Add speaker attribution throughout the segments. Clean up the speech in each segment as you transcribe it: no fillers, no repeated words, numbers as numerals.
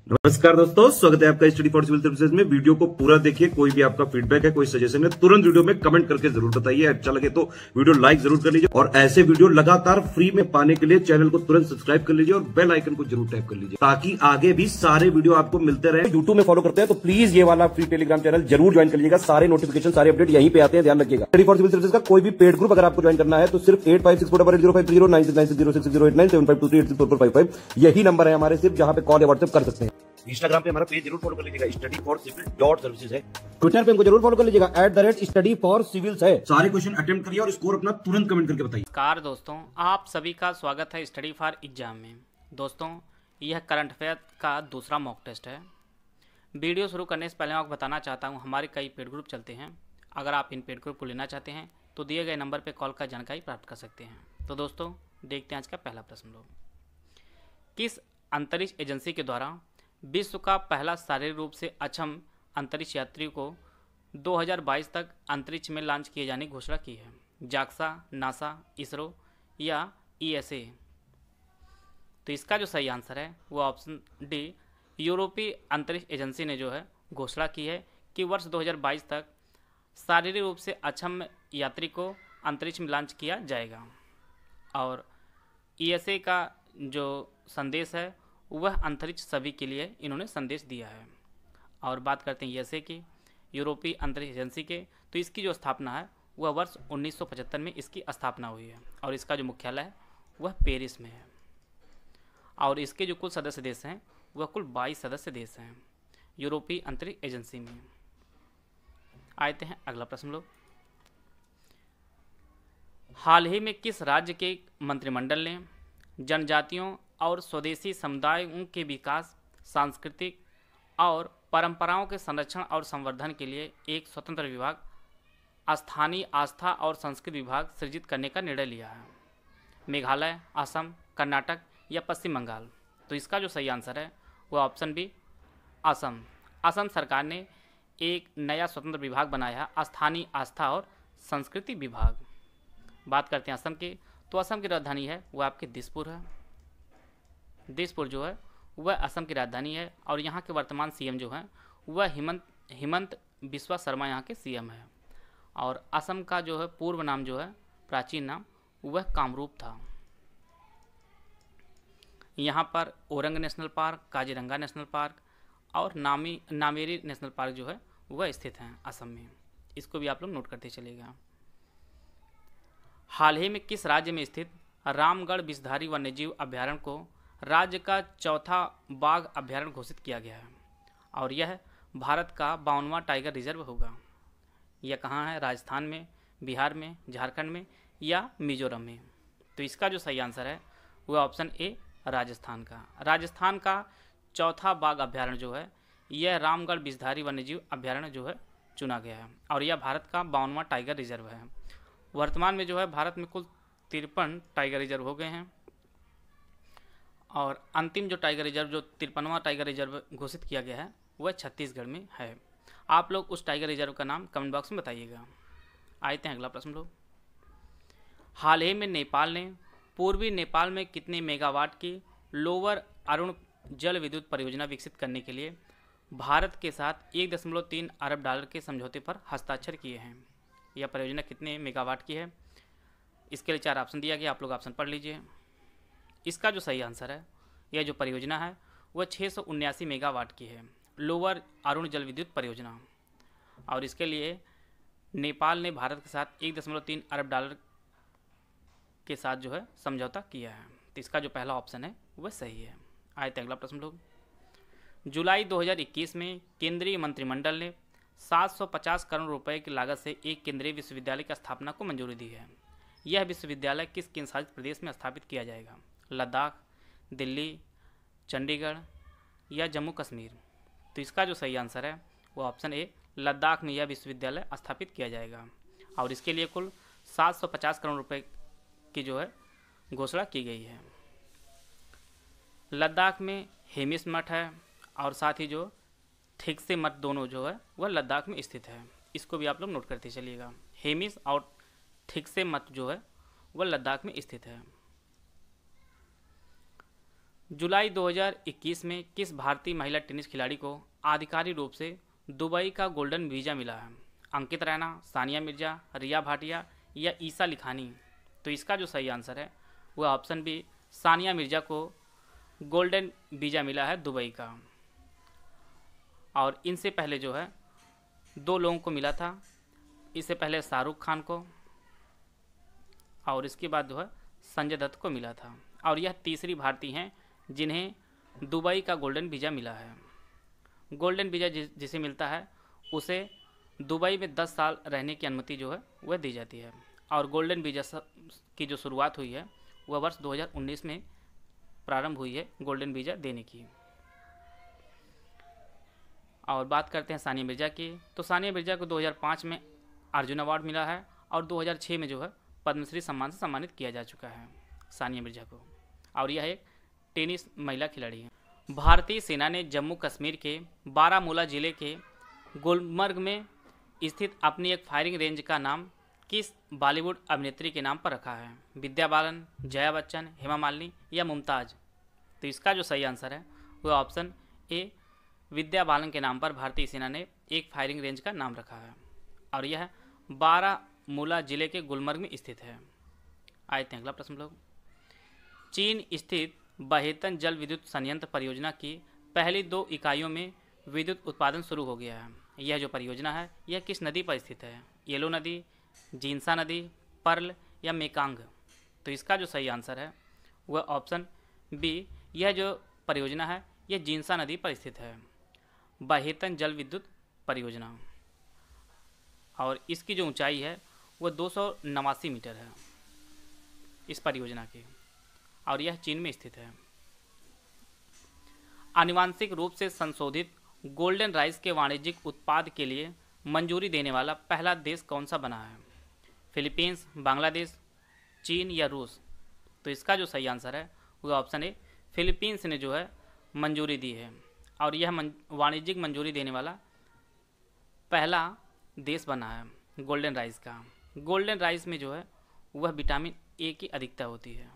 Speaker 1: नमस्कार दोस्तों, स्वागत है आपका स्टडी फॉर सिविल सर्विसेज में। वीडियो को पूरा देखिए। कोई भी आपका फीडबैक है, कोई सजेशन है, तुरंत वीडियो में कमेंट करके जरूर बताइए। अच्छा लगे तो वीडियो लाइक जरूर कर लीजिए और ऐसे वीडियो लगातार फ्री में पाने के लिए चैनल को तुरंत सब्सक्राइब कर लीजिए और बेल आइकन को जरूर टैप कर लीजिए ताकि आगे भी सारे वीडियो आपको मिलते रहे। यूट्यूब में फॉलो करते हैं तो प्लीज ये वाला फ्री टेलीग्राम चैनल जरूर ज्वाइन कर लीजिएगा। सारे नोटिफिकेशन, सारे अपडेट यहीं पे आते हैं, ध्यान रखिएगा। स्टडी फॉर सिविल सर्विसेज का कोई भी पेड ग्रुप अगर आपको ज्वाइन करना है तो सिर्फ 856480530969608606089453864455 यही नंबर है हमारे, सिर्फ जहां पे कॉल या व्हाट्सएप कर सकते हैं। इंस्टाग्राम पे हमारा पेज जरूर फॉलो कर लीजिएगा, स्टडी फॉर सिविल .सर्विसेज है। ट्विटर पे हमको जरूर फॉलो कर लीजिएगा, @study for civils है। सारे क्वेश्चन अटेम्प्ट करिए और स्कोर अपना तुरंत कमेंट करके बताइए।
Speaker 2: नमस्कार दोस्तों, आप सभी का स्वागत है स्टडी फॉर एग्जाम में। दोस्तों, यह करंट अफेयर का दूसरा मॉक टेस्ट है। वीडियो शुरू करने से पहले मैं आपको बताना चाहता हूँ, हमारे कई पेड ग्रुप चलते हैं। अगर आप इन पेड ग्रुप को लेना चाहते हैं तो दिए गए नंबर पर कॉल कर जानकारी प्राप्त कर सकते हैं। तो दोस्तों, देखते हैं आज का पहला प्रश्न। लोग, किस अंतरिक्ष एजेंसी के द्वारा विश्व का पहला शारीरिक रूप से अक्षम अंतरिक्ष यात्री को 2022 तक अंतरिक्ष में लॉन्च किए जाने की घोषणा की है? जाक्सा, नासा, इसरो या ईएसए? तो इसका जो सही आंसर है वो ऑप्शन डी, यूरोपीय अंतरिक्ष एजेंसी ने जो है घोषणा की है कि वर्ष 2022 तक शारीरिक रूप से अक्षम यात्री को अंतरिक्ष में लॉन्च किया जाएगा। और ईएसए का जो संदेश है वह अंतरिक्ष सभी के लिए इन्होंने संदेश दिया है। और बात करते हैं ईएसए की, यूरोपीय अंतरिक्ष एजेंसी के, तो इसकी जो स्थापना है वह वर्ष 1975 में इसकी स्थापना हुई है और इसका जो मुख्यालय है वह पेरिस में है। और इसके जो कुल सदस्य देश हैं वह कुल 22 सदस्य देश हैं यूरोपीय अंतरिक्ष एजेंसी में। आते हैं अगला प्रश्न। लोग, हाल ही में किस राज्य के मंत्रिमंडल ने जनजातियों और स्वदेशी समुदायों के विकास, सांस्कृतिक और परंपराओं के संरक्षण और संवर्धन के लिए एक स्वतंत्र विभाग, स्थानीय आस्था और संस्कृति विभाग सृजित करने का निर्णय लिया है? मेघालय, असम, कर्नाटक या पश्चिम बंगाल? तो इसका जो सही आंसर है वह ऑप्शन बी, असम। असम सरकार ने एक नया स्वतंत्र विभाग बनाया है, स्थानीय आस्था और संस्कृति विभाग। बात करते हैं असम की, तो असम की राजधानी है वह आपकी दिसपुर है। दिसपुर जो है वह असम की राजधानी है और यहाँ के वर्तमान सीएम जो हैं वह हिमंत बिस्वा शर्मा यहाँ के सीएम है। और असम का जो है पूर्व नाम जो है, प्राचीन नाम, वह कामरूप था। यहाँ पर orang national park, Kaziranga national park और नामेरी नेशनल पार्क जो है वह स्थित हैं असम में। इसको भी आप लोग नोट करते चलिएगा। हाल ही में किस राज्य में स्थित रामगढ़ विषधारी वन्यजीव अभ्यारण्य को राज्य का चौथा बाघ अभ्यारण्य घोषित किया गया है? और यह भारत का 52वां टाइगर रिजर्व होगा। यह कहाँ है? राजस्थान में, बिहार में, झारखंड में या मिजोरम में? तो इसका जो सही आंसर है वह ऑप्शन ए, राजस्थान का। राजस्थान का चौथा बाघ अभ्यारण्य जो है यह रामगढ़ विषधारी वन्यजीव अभ्यारण्य जो है चुना गया है और यह भारत का 52वां टाइगर रिजर्व है। वर्तमान में जो है भारत में कुल 53 टाइगर रिजर्व हो गए हैं और अंतिम जो टाइगर रिजर्व, जो 53वां टाइगर रिजर्व घोषित किया गया है वह छत्तीसगढ़ में है। आप लोग उस टाइगर रिजर्व का नाम कमेंट बॉक्स में बताइएगा। आते हैं अगला प्रश्न। लोग, हाल ही में नेपाल ने पूर्वी नेपाल में कितने मेगावाट की लोअर अरुण जल विद्युत परियोजना विकसित करने के लिए भारत के साथ 1.3 अरब डॉलर के समझौते पर हस्ताक्षर किए हैं? यह परियोजना कितने मेगावाट की है? इसके लिए 4 ऑप्शन दिया गया, आप लोग ऑप्शन पढ़ लीजिए। इसका जो सही आंसर है, यह जो परियोजना है वह 679 मेगावाट की है, लोअर अरुण जल विद्युत परियोजना। और इसके लिए नेपाल ने भारत के साथ 1.3 अरब डॉलर के साथ जो है समझौता किया है। तो इसका जो पहला ऑप्शन है वह सही है। आए थे अगला प्रश्न। लोग, जुलाई 2021 में केंद्रीय मंत्रिमंडल ने 750 करोड़ रुपए की लागत से एक केंद्रीय विश्वविद्यालय की स्थापना को मंजूरी दी है। यह विश्वविद्यालय किस केंद्रशासित प्रदेश में स्थापित किया जाएगा? लद्दाख, दिल्ली, चंडीगढ़ या जम्मू कश्मीर? तो इसका जो सही आंसर है वो ऑप्शन ए, लद्दाख में यह विश्वविद्यालय स्थापित किया जाएगा और इसके लिए कुल 750 करोड़ रुपए की जो है घोषणा की गई है। लद्दाख में हेमिस मठ है और साथ ही जो थिक्से मठ दोनों जो है वह लद्दाख में स्थित है। इसको भी आप लोग नोट करते चलिएगा। हेमिस और थिक्से मठ जो है वह लद्दाख में स्थित है। जुलाई 2021 में किस भारतीय महिला टेनिस खिलाड़ी को आधिकारिक रूप से दुबई का गोल्डन वीज़ा मिला है? अंकित रैना, सानिया मिर्जा, रिया भाटिया या ईसा लिखानी? तो इसका जो सही आंसर है वह ऑप्शन बी, सानिया मिर्जा को गोल्डन वीज़ा मिला है दुबई का। और इनसे पहले जो है 2 लोगों को मिला था, इससे पहले शाहरुख खान को और इसके बाद जो है संजय दत्त को मिला था। और यह तीसरी भारतीय हैं जिन्हें दुबई का गोल्डन वीज़ा मिला है। गोल्डन वीज़ा जिसे मिलता है उसे दुबई में 10 साल रहने की अनुमति जो है वह दी जाती है। और गोल्डन वीज़ा की जो शुरुआत हुई है वह वर्ष 2019 में प्रारंभ हुई है गोल्डन वीज़ा देने की। और बात करते हैं सानिया मिर्जा की, तो सानिया मिर्जा को 2005 में अर्जुन अवार्ड मिला है और 2006 में जो है पद्मश्री सम्मान से सम्मानित किया जा चुका है सानिया मिर्जा को। और यह एक टेनिस महिला खिलाड़ी है। भारतीय सेना ने जम्मू कश्मीर के बारामूला जिले के गुलमर्ग में स्थित अपनी एक फायरिंग रेंज का नाम किस बॉलीवुड अभिनेत्री के नाम पर रखा है? विद्या बालन, जया बच्चन, हेमा मालिनी या मुमताज़? तो इसका जो सही आंसर है वह ऑप्शन ए, विद्या बालन के नाम पर भारतीय सेना ने एक फायरिंग रेंज का नाम रखा है। और यह बारामूला जिले के गुलमर्ग में स्थित है। आते हैं अगला प्रश्न लोग। चीन स्थित बहेतन जल विद्युत संयंत्र परियोजना की पहली 2 इकाइयों में विद्युत उत्पादन शुरू हो गया है। यह जो परियोजना है यह किस नदी पर स्थित है? येलो नदी, जींसा नदी, पर्ल या मेकांग? तो इसका जो सही आंसर है वह ऑप्शन बी, यह जो परियोजना है यह जींसा नदी पर स्थित है, बहेतन जल विद्युत परियोजना। और इसकी जो ऊंचाई है वह 289 मीटर है इस परियोजना की, और यह चीन में स्थित है। आनुवांशिक रूप से संशोधित गोल्डन राइस के वाणिज्यिक उत्पाद के लिए मंजूरी देने वाला पहला देश कौन सा बना है? फिलीपींस, बांग्लादेश, चीन या रूस? तो इसका जो सही आंसर है वह ऑप्शन ए, फिलीपींस ने जो है मंजूरी दी है। और यह वाणिज्यिक मंजूरी देने वाला पहला देश बना है गोल्डन राइस का। गोल्डन राइस में जो है वह विटामिन ए की अधिकता होती है।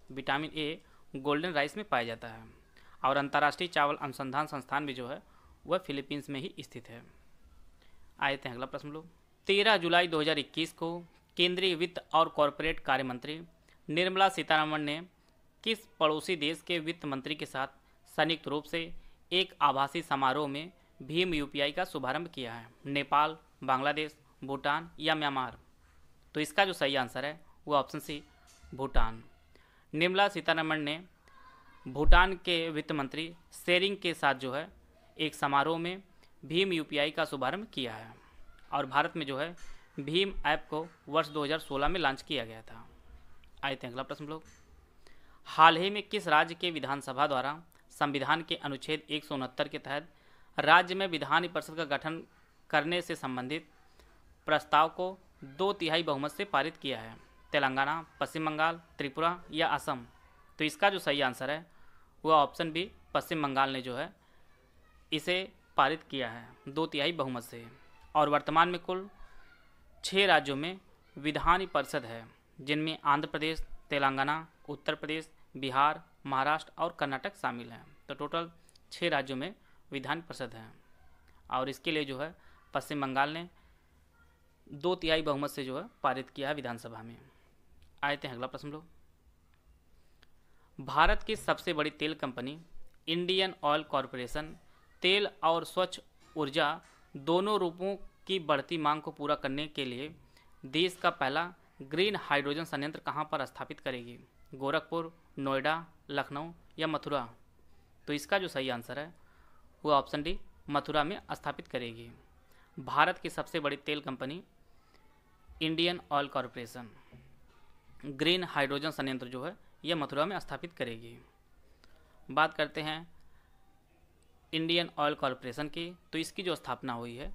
Speaker 2: विटामिन ए गोल्डन राइस में पाया जाता है। और अंतर्राष्ट्रीय चावल अनुसंधान संस्थान में जो है वह फिलीपींस में ही स्थित है। आए थे अगला प्रश्न लोग। 13 जुलाई 2021 को केंद्रीय वित्त और कॉरपोरेट कार्य मंत्री निर्मला सीतारमण ने किस पड़ोसी देश के वित्त मंत्री के साथ संयुक्त रूप से एक आभासी समारोह में भीम यूपीआई का शुभारंभ किया है? नेपाल, बांग्लादेश, भूटान या म्यांमार? तो इसका जो सही आंसर है वो ऑप्शन सी, भूटान। निर्मला सीतारमण ने भूटान के वित्त मंत्री शेरिंग के साथ जो है एक समारोह में भीम यूपीआई का शुभारंभ किया है। और भारत में जो है भीम ऐप को वर्ष 2016 में लॉन्च किया गया था। आए थे अगला प्रश्न लोग। हाल ही में किस राज्य के विधानसभा द्वारा संविधान के अनुच्छेद 169 के तहत राज्य में विधान परिषद का गठन करने से संबंधित प्रस्ताव को 2/3 बहुमत से पारित किया है? तेलंगाना, पश्चिम बंगाल, त्रिपुरा या असम? तो इसका जो सही आंसर है वह ऑप्शन बी, पश्चिम बंगाल ने जो है इसे पारित किया है 2/3 बहुमत से। और वर्तमान में कुल 6 राज्यों में विधान परिषद है, जिनमें आंध्र प्रदेश, तेलंगाना, उत्तर प्रदेश, बिहार, महाराष्ट्र और कर्नाटक शामिल हैं। तो टोटल 6 राज्यों में विधान परिषद है। और इसके लिए जो है पश्चिम बंगाल ने 2/3 बहुमत से जो है पारित किया है विधानसभा में। आए थे अगला प्रश्न लोग। भारत की सबसे बड़ी तेल कंपनी इंडियन ऑयल कॉरपोरेशन तेल और स्वच्छ ऊर्जा दोनों रूपों की बढ़ती मांग को पूरा करने के लिए देश का पहला ग्रीन हाइड्रोजन संयंत्र कहां पर स्थापित करेगी? गोरखपुर, नोएडा, लखनऊ या मथुरा? तो इसका जो सही आंसर है वो ऑप्शन डी, मथुरा में स्थापित करेगी। भारत की सबसे बड़ी तेल company Indian oil corporation green hydrogen संयंत्र जो है यह मथुरा में स्थापित करेगी। बात करते हैं इंडियन ऑयल कॉरपोरेशन की, तो इसकी जो स्थापना हुई है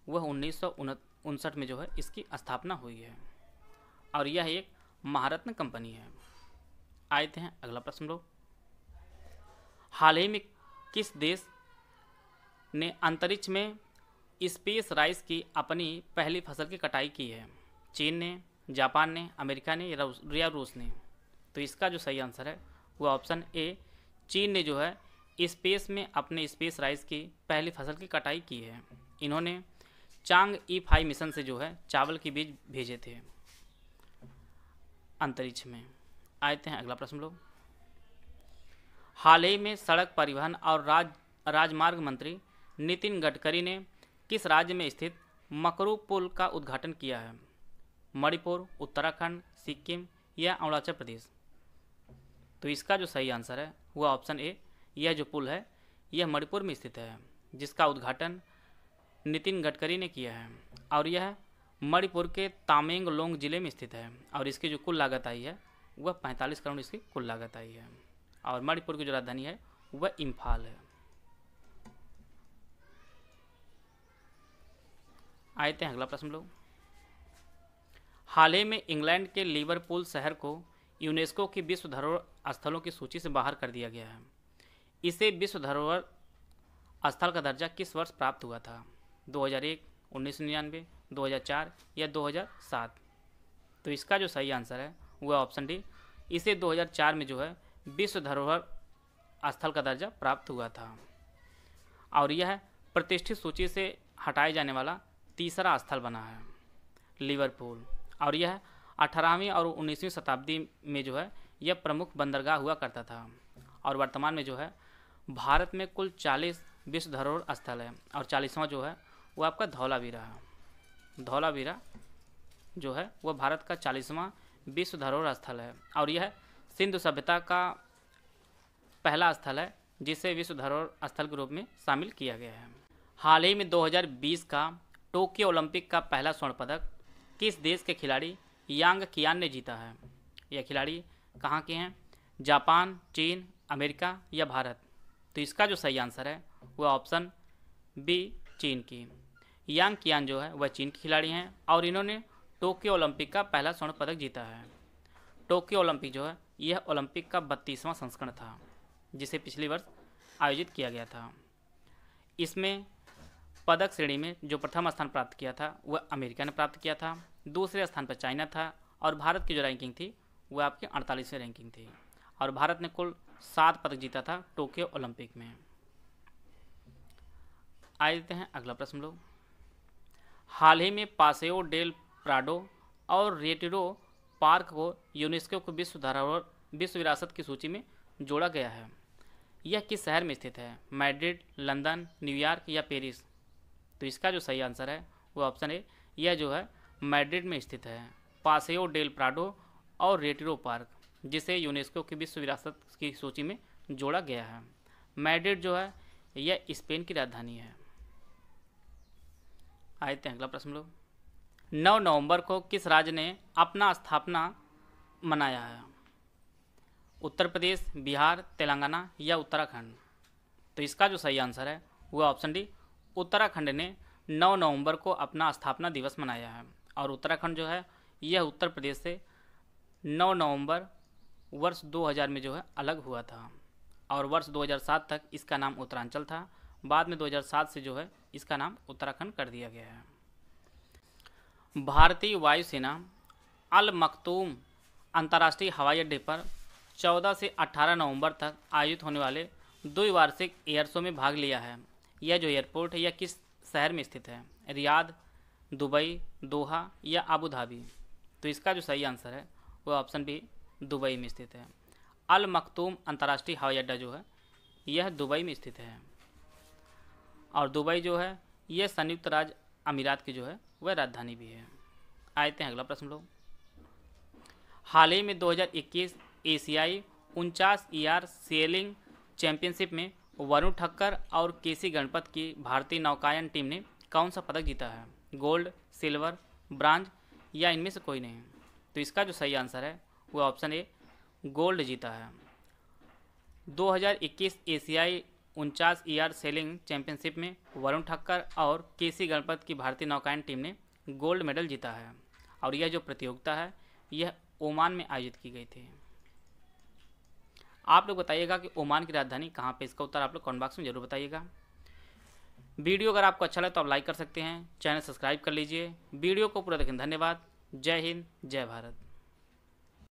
Speaker 2: वह 1959 में जो है इसकी स्थापना हुई है। और यह एक महारत्न कंपनी है। आए थे अगला प्रश्न लोग। हाल ही में किस देश ने अंतरिक्ष में स्पेस राइस की अपनी पहली फसल की कटाई की है? चीन ने, जापान ने, अमेरिका ने या रूस ने? तो इसका जो सही आंसर है वह ऑप्शन ए, चीन ने जो है स्पेस में अपने स्पेस राइस की पहली फसल की कटाई की है। इन्होंने चांग E5 मिशन से जो है चावल के बीज भेजे थे अंतरिक्ष में। आते हैं अगला प्रश्न लोग। हाल ही में सड़क परिवहन और राजमार्ग मंत्री नितिन गडकरी ने किस राज्य में स्थित मकरू पुल का उद्घाटन किया है? मणिपुर, उत्तराखंड, सिक्किम या अरुणाचल प्रदेश? तो इसका जो सही आंसर है वह ऑप्शन ए, यह जो पुल है यह मणिपुर में स्थित है, जिसका उद्घाटन नितिन गडकरी ने किया है और यह मणिपुर के तामेंगलोंग जिले में स्थित है और इसकी जो कुल लागत आई है वह 45 करोड़ इसकी कुल लागत आई है और मणिपुर की जो राजधानी है वह इम्फाल है। आते हैं अगला प्रश्न लोग। हाल ही में इंग्लैंड के लिवरपूल शहर को यूनेस्को की विश्व धरोहर स्थलों की सूची से बाहर कर दिया गया है। इसे विश्व धरोहर स्थल का दर्जा किस वर्ष प्राप्त हुआ था? 2001, 1999, 2004 या 2007? तो इसका जो सही आंसर है वह ऑप्शन डी, इसे 2004 में जो है विश्व धरोहर स्थल का दर्जा प्राप्त हुआ था और यह प्रतिष्ठित सूची से हटाए जाने वाला तीसरा स्थल बना है लिवरपूल। और यह 18वीं और 19वीं शताब्दी में जो है यह प्रमुख बंदरगाह हुआ करता था और वर्तमान में जो है भारत में कुल 40 विश्व धरोहर स्थल है और 40वां जो है वो आपका धौलावीरा है। धौलावीरा जो है वह भारत का 40वां विश्व धरोहर स्थल है और यह सिंधु सभ्यता का पहला स्थल है जिसे विश्व धरोहर स्थल के रूप में शामिल किया गया है। हाल ही में 2020 का टोक्यो ओलंपिक का पहला स्वर्ण पदक किस देश के खिलाड़ी यांग कियान ने जीता है? यह खिलाड़ी कहाँ के हैं? जापान, चीन, अमेरिका या भारत? तो इसका जो सही आंसर है वह ऑप्शन बी, चीन की। यांग कियान जो है वह चीन के खिलाड़ी हैं और इन्होंने टोक्यो ओलंपिक का पहला स्वर्ण पदक जीता है। टोक्यो ओलंपिक जो है यह ओलंपिक का 32वां संस्करण था जिसे पिछले वर्ष आयोजित किया गया था। इसमें पदक श्रेणी में जो प्रथम स्थान प्राप्त किया था वह अमेरिका ने प्राप्त किया था, दूसरे स्थान पर चाइना था और भारत की जो रैंकिंग थी वह आपकी 48वीं रैंकिंग थी और भारत ने कुल 7 पदक जीता था टोक्यो ओलंपिक में। आए देते हैं अगला प्रश्न लोग। हाल ही में पासेओ डेल प्राडो और रेटिरो पार्क को यूनेस्को को विश्व विरासत की सूची में जोड़ा गया है। यह किस शहर में स्थित है? मैड्रिड, लंदन, न्यूयॉर्क या पेरिस? तो इसका जो सही आंसर है वह ऑप्शन ए, यह जो है मैड्रिड में स्थित है। पासेओ डेल प्राडो और रेटिरो पार्क जिसे यूनेस्को की विश्व विरासत की सूची में जोड़ा गया है। मैड्रिड जो है यह स्पेन की राजधानी है। आए थे अगला प्रश्न लोग। 9 नवंबर को किस राज्य ने अपना स्थापना मनाया है? उत्तर प्रदेश, बिहार, तेलंगाना या उत्तराखंड? तो इसका जो सही आंसर है वह ऑप्शन डी, उत्तराखंड ने 9 नवंबर को अपना स्थापना दिवस मनाया है और उत्तराखंड जो है यह उत्तर प्रदेश से 9 नवंबर वर्ष 2000 में जो है अलग हुआ था और वर्ष 2007 तक इसका नाम उत्तरांचल था। बाद में 2007 से जो है इसका नाम उत्तराखंड कर दिया गया है। भारतीय वायुसेना अल मखतूम अंतर्राष्ट्रीय हवाई अड्डे पर 14 से 18 नवंबर तक आयोजित होने वाले द्विवार्षिक एयर शो में भाग लिया है। यह जो एयरपोर्ट है यह किस शहर में स्थित है? रियाद, दुबई, दोहा या अबू धाबी? तो इसका जो सही आंसर है वह ऑप्शन बी, दुबई में स्थित है। अल मखतूम अंतर्राष्ट्रीय हवाई अड्डा जो है यह दुबई में स्थित है और दुबई जो है यह संयुक्त राज्य अमीरात की जो है वह राजधानी भी है। आते हैं अगला प्रश्न लोग। हाल ही में 2021 एशियाई 49 ER सेलिंग चैंपियनशिप में वरुण ठक्कर और केसी गणपत की भारतीय नौकायन टीम ने कौन सा पदक जीता है? गोल्ड, सिल्वर, ब्रांज या इनमें से कोई नहीं? तो इसका जो सही आंसर है वह ऑप्शन ए, गोल्ड जीता है। 2021 एशियाई 49 ER सेलिंग चैंपियनशिप में वरुण ठक्कर और केसी गणपत की भारतीय नौकायन टीम ने गोल्ड मेडल जीता है और यह जो प्रतियोगिता है यह ओमान में आयोजित की गई थी। आप लोग बताइएगा कि ओमान की राजधानी कहाँ पे? इसका उत्तर आप लोग कमेंट बॉक्स में जरूर बताइएगा। वीडियो अगर आपको अच्छा लगे तो आप लाइक कर सकते हैं, चैनल सब्सक्राइब कर लीजिए। वीडियो को पूरा देखें, धन्यवाद। जय हिंद, जय भारत।